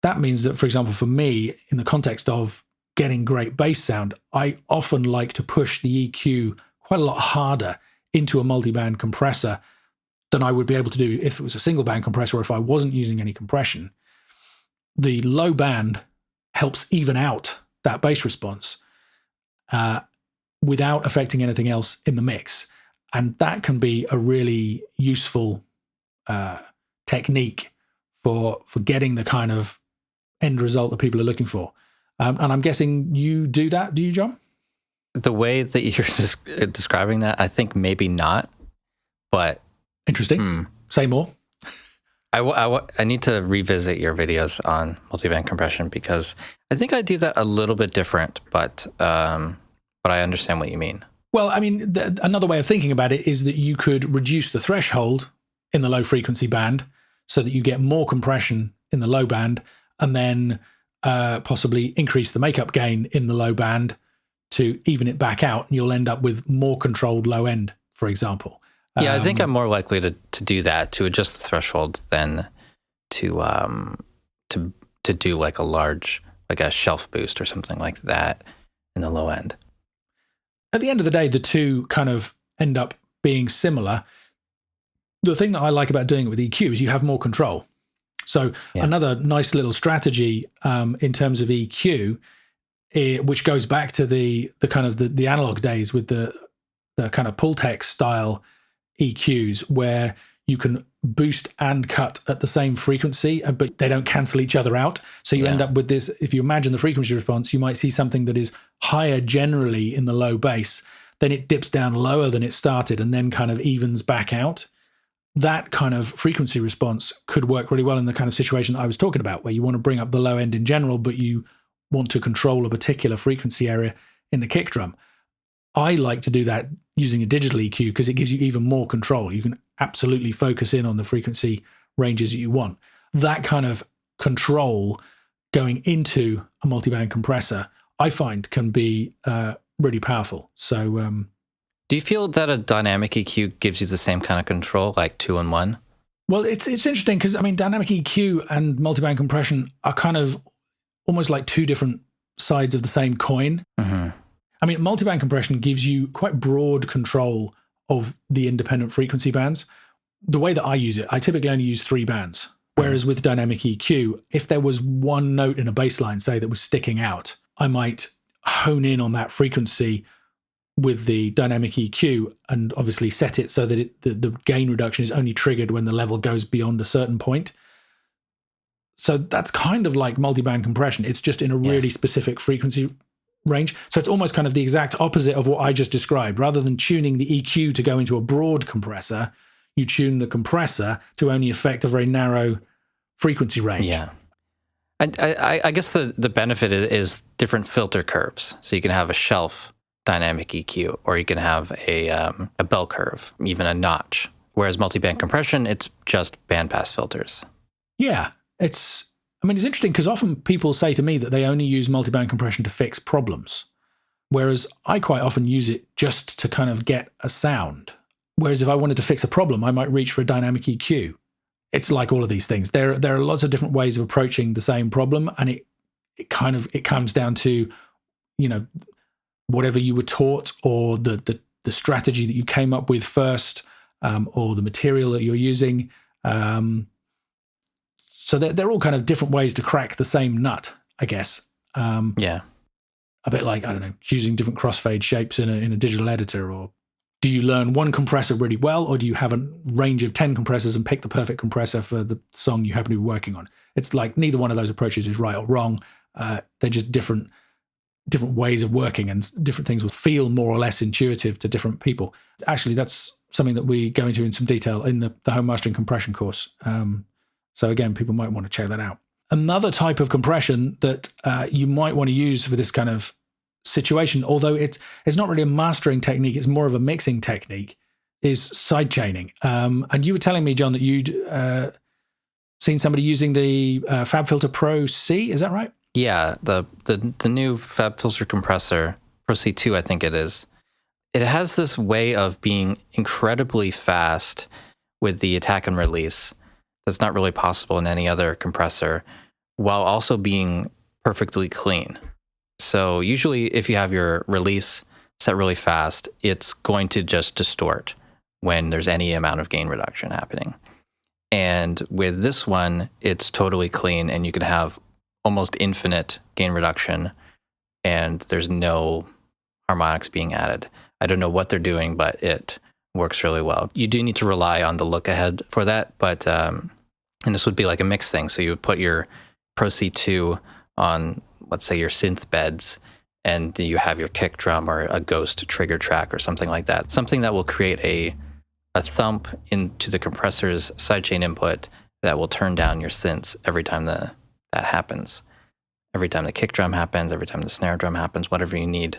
that means that, for example, for me, in the context of getting great bass sound, I often like to push the EQ quite a lot harder into a multiband compressor than I would be able to do if it was a single band compressor or if I wasn't using any compression. The low band helps even out that bass response without affecting anything else in the mix. And that can be a really useful technique for getting the kind of end result that people are looking for. And I'm guessing you do that, do you, John? The way that you're describing that, I think maybe not, but... Interesting. Say more. I need to revisit your videos on multiband compression because I think I do that a little bit different, but I understand what you mean. Well, I mean, another way of thinking about it is that you could reduce the threshold in the low frequency band so that you get more compression in the low band, and then possibly increase the makeup gain in the low band to even it back out, and you'll end up with more controlled low end, for example. Yeah, I think I'm more likely to do that, to adjust the threshold, than to do like a shelf boost or something like that in the low end. At the end of the day, the two kind of end up being similar. The thing that I like about doing it with EQ is you have more control. So another nice little strategy in terms of EQ, which goes back to the kind of the analog days with the kind of Pultec style EQs, where you can boost and cut at the same frequency, but they don't cancel each other out. So you end up with this, if you imagine the frequency response, you might see something that is higher generally in the low bass, then it dips down lower than it started and then kind of evens back out. That kind of frequency response could work really well in the kind of situation that I was talking about, where you want to bring up the low end in general, but you want to control a particular frequency area in the kick drum. I like to do that using a digital EQ because it gives you even more control. You can absolutely focus in on the frequency ranges that you want. That kind of control going into a multiband compressor, I find, can be really powerful. So do you feel that a dynamic EQ gives you the same kind of control, like 2-in-1? well, it's interesting because, I mean, dynamic EQ and multiband compression are kind of almost like two different sides of the same coin. Mm-hmm. I mean, multiband compression gives you quite broad control of the independent frequency bands. The way that I use it, I typically only use 3 bands. Whereas with dynamic EQ, if there was one note in a bass line, say, that was sticking out, I might hone in on that frequency with the dynamic EQ and obviously set it so that the gain reduction is only triggered when the level goes beyond a certain point. So that's kind of like multiband compression. It's just in a really specific frequency range. So it's almost kind of the exact opposite of what I just described. Rather than tuning the EQ to go into a broad compressor, you tune the compressor to only affect a very narrow frequency range. Yeah. I guess the benefit is different filter curves. So you can have a shelf dynamic EQ, or you can have a bell curve, even a notch. Whereas multiband compression, it's just bandpass filters. Yeah, it's interesting because often people say to me that they only use multiband compression to fix problems, whereas I quite often use it just to kind of get a sound. Whereas if I wanted to fix a problem, I might reach for a dynamic EQ. It's like all of these things. There are lots of different ways of approaching the same problem, and it comes down to, whatever you were taught, or the strategy that you came up with first, or the material that you're using. So they're all kind of different ways to crack the same nut, I guess. Yeah. A bit like, I don't know, choosing different crossfade shapes in a digital editor, or do you learn one compressor really well, or do you have a range of 10 compressors and pick the perfect compressor for the song you happen to be working on? It's like neither one of those approaches is right or wrong. They're just different ways of working, and different things will feel more or less intuitive to different people. Actually, that's something that we go into in some detail in the home mastering compression course. So again, people might want to check that out. Another type of compression that you might want to use for this kind of situation, although it's not really a mastering technique, it's more of a mixing technique, is side chaining. And you were telling me, John, that you'd seen somebody using the FabFilter Pro C, is that right? Yeah, the new FabFilter compressor, Pro C2, I think it is. It has this way of being incredibly fast with the attack and release. That's not really possible in any other compressor, while also being perfectly clean. So usually if you have your release set really fast, it's going to just distort when there's any amount of gain reduction happening. And with this one, it's totally clean, and you can have almost infinite gain reduction, and there's no harmonics being added. I don't know what they're doing, but it works really well. You do need to rely on the look ahead for that, but and this would be like a mix thing. So you would put your Pro C2 on, let's say, your synth beds, and you have your kick drum or a ghost trigger track or something like that. Something that will create a thump into the compressor's sidechain input that will turn down your synths every time that happens. Every time the kick drum happens, every time the snare drum happens, whatever you need.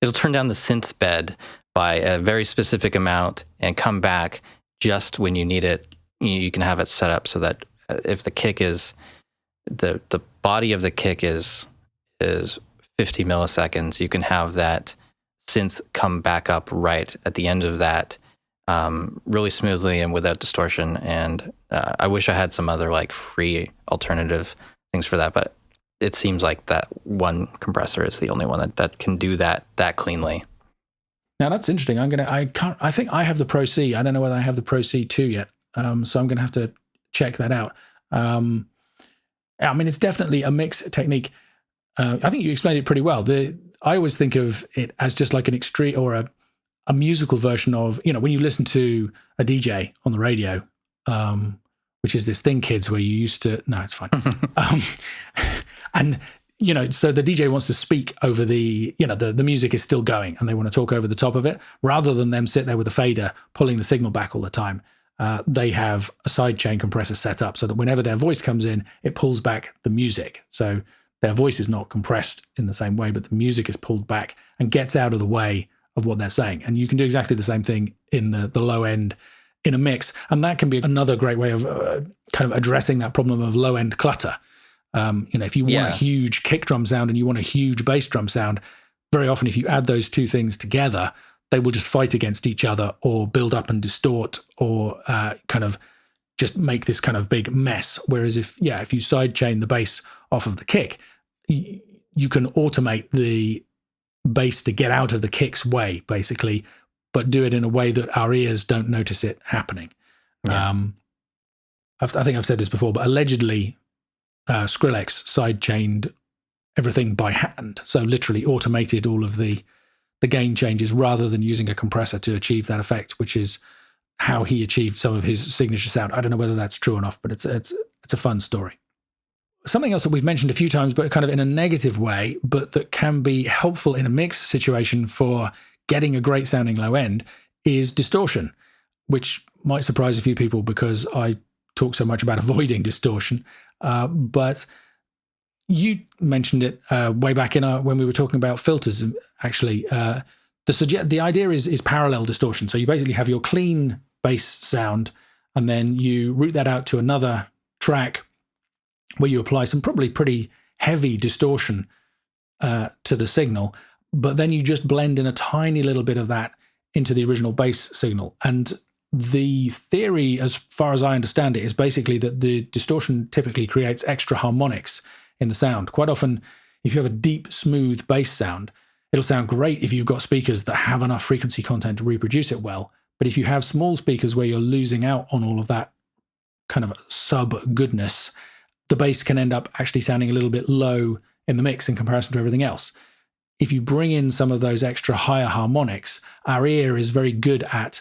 It'll turn down the synth bed by a very specific amount and come back just when you need it. You can have it set up so that if the kick is, the body of the kick is 50 milliseconds, you can have that synth come back up right at the end of that, really smoothly and without distortion. And I wish I had some other like free alternative things for that, but it seems like that one compressor is the only one that can do that cleanly. Now that's interesting. I think I have the Pro C. I don't know whether I have the Pro C2 yet. So I'm going to have to check that out. It's definitely a mix technique. I think you explained it pretty well. I always think of it as just like an extreme or a musical version of, when you listen to a DJ on the radio, which is this thing, kids, where you used to, no, it's fine. And, so the DJ wants to speak over the music is still going, and they want to talk over the top of it, rather than them sit there with a fader pulling the signal back all the time. They have a sidechain compressor set up so that whenever their voice comes in, it pulls back the music. So their voice is not compressed in the same way, but the music is pulled back and gets out of the way of what they're saying. And you can do exactly the same thing in the low end in a mix. And that can be another great way of kind of addressing that problem of low end clutter. If you want a huge kick drum sound and you want a huge bass drum sound, very often if you add those two things together, they will just fight against each other or build up and distort or kind of just make this kind of big mess. Whereas if you sidechain the bass off of the kick, you can automate the bass to get out of the kick's way, basically, but do it in a way that our ears don't notice it happening. Yeah. I think I've said this before, but allegedly Skrillex sidechained everything by hand. So literally automated all of the gain changes rather than using a compressor to achieve that effect, which is how he achieved some of his signature sound. I don't know whether that's true or not, but it's a fun story. Something else that we've mentioned a few times, but kind of in a negative way, but that can be helpful in a mix situation for getting a great sounding low end, is distortion, which might surprise a few people because I talk so much about avoiding distortion. But you mentioned it way back when we were talking about filters, actually. The idea is parallel distortion. So you basically have your clean bass sound, and then you route that out to another track where you apply some probably pretty heavy distortion to the signal, but then you just blend in a tiny little bit of that into the original bass signal. And the theory, as far as I understand it, is basically that the distortion typically creates extra harmonics in the sound. Quite often, if you have a deep, smooth bass sound, it'll sound great if you've got speakers that have enough frequency content to reproduce it well. But if you have small speakers where you're losing out on all of that kind of sub-goodness, the bass can end up actually sounding a little bit low in the mix in comparison to everything else. If you bring in some of those extra higher harmonics, our ear is very good at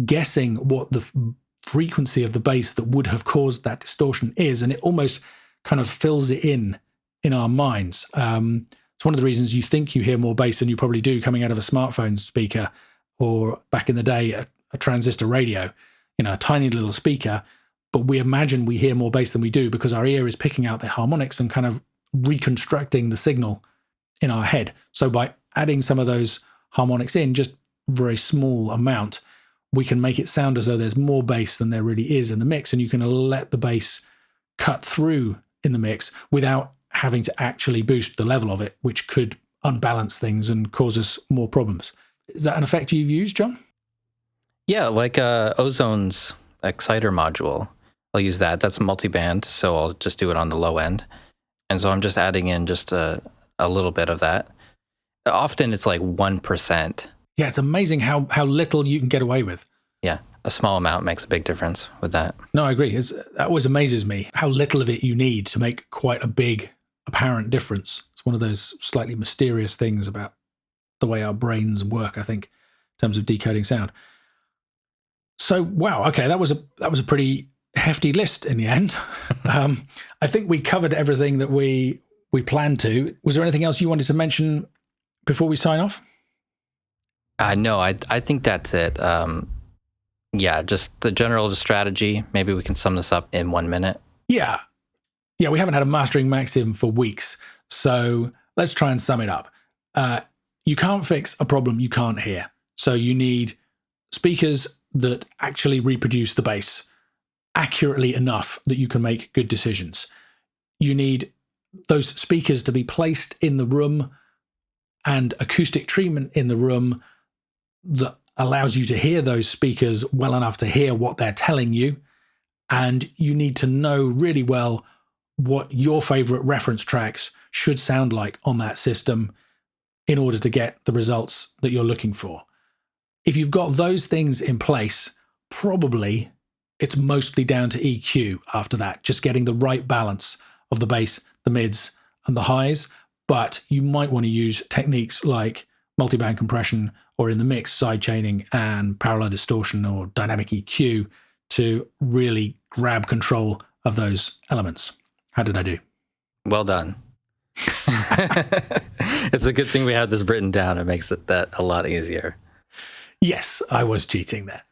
guessing what the frequency of the bass that would have caused that distortion is, and it almost kind of fills it in our minds. It's one of the reasons you think you hear more bass than you probably do coming out of a smartphone speaker, or back in the day, a transistor radio, a tiny little speaker, but we imagine we hear more bass than we do because our ear is picking out the harmonics and kind of reconstructing the signal in our head. So by adding some of those harmonics in, just very small amount, we can make it sound as though there's more bass than there really is in the mix, and you can let the bass cut through in the mix without having to actually boost the level of it, which could unbalance things and cause us more problems. Is that an effect you've used, John? Yeah, like Ozone's exciter module. I'll use that. That's multiband, so I'll just do it on the low end. And so I'm just adding in just a little bit of that. Often it's like 1%. Yeah, it's amazing how little you can get away with. Yeah, a small amount makes a big difference with that. No, I agree. That always amazes me, how little of it you need to make quite a big apparent difference. It's one of those slightly mysterious things about the way our brains work, I think, in terms of decoding sound. So, wow, okay, that was a pretty hefty list in the end. I think we covered everything that we planned to. Was there anything else you wanted to mention before we sign off? No, I think that's it. Yeah, just the general strategy. Maybe we can sum this up in 1 minute. Yeah, we haven't had a mastering maxim for weeks, so let's try and sum it up. You can't fix a problem you can't hear. So you need speakers that actually reproduce the bass accurately enough that you can make good decisions. You need those speakers to be placed in the room and acoustic treatment in the room that allows you to hear those speakers well enough to hear what they're telling you. And you need to know really well what your favorite reference tracks should sound like on that system in order to get the results that you're looking for. If you've got those things in place, probably it's mostly down to EQ after that, just getting the right balance of the bass, the mids, and the highs. But you might want to use techniques like multiband compression, or in the mix, sidechaining and parallel distortion or dynamic EQ to really grab control of those elements. How did I do? Well done. It's a good thing we have this written down. It makes that a lot easier. Yes, I was cheating there.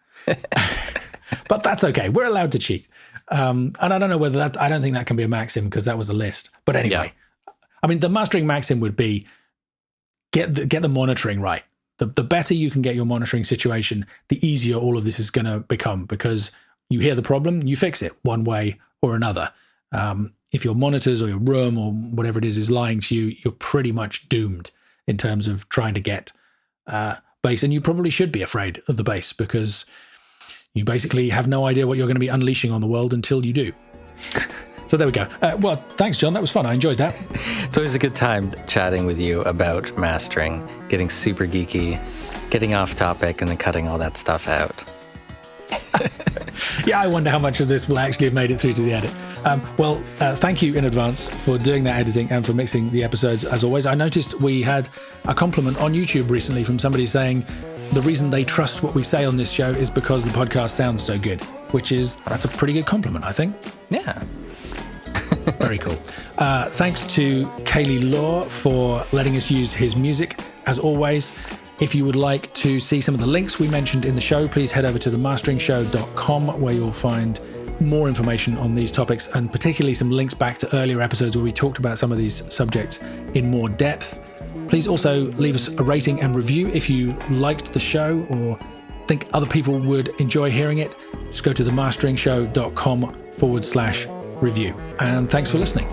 But that's okay. We're allowed to cheat. And I don't know whether I don't think that can be a maxim because that was a list. But anyway, yeah. I mean, the mastering maxim would be get the monitoring right. The better you can get your monitoring situation, the easier all of this is going to become, because you hear the problem, you fix it one way or another. If your monitors or your room or whatever it is lying to you, you're pretty much doomed in terms of trying to get bass. And you probably should be afraid of the bass because you basically have no idea what you're going to be unleashing on the world until you do. So there we go. Well, thanks, John. That was fun. I enjoyed that. It's always a good time chatting with you about mastering, getting super geeky, getting off topic, and then cutting all that stuff out. Yeah, I wonder how much of this will actually have made it through to the edit. Thank you in advance for doing that editing and for mixing the episodes, as always. I noticed we had a compliment on YouTube recently from somebody saying the reason they trust what we say on this show is because the podcast sounds so good, that's a pretty good compliment, I think. Yeah. Very cool. Thanks to Kaylee Law for letting us use his music, as always. If you would like to see some of the links we mentioned in the show, please head over to themastering.show.com, where you'll find more information on these topics, and particularly some links back to earlier episodes where we talked about some of these subjects in more depth. Please also leave us a rating and review if you liked the show or think other people would enjoy hearing it. Just go to themastering.show.com/review. And thanks for listening.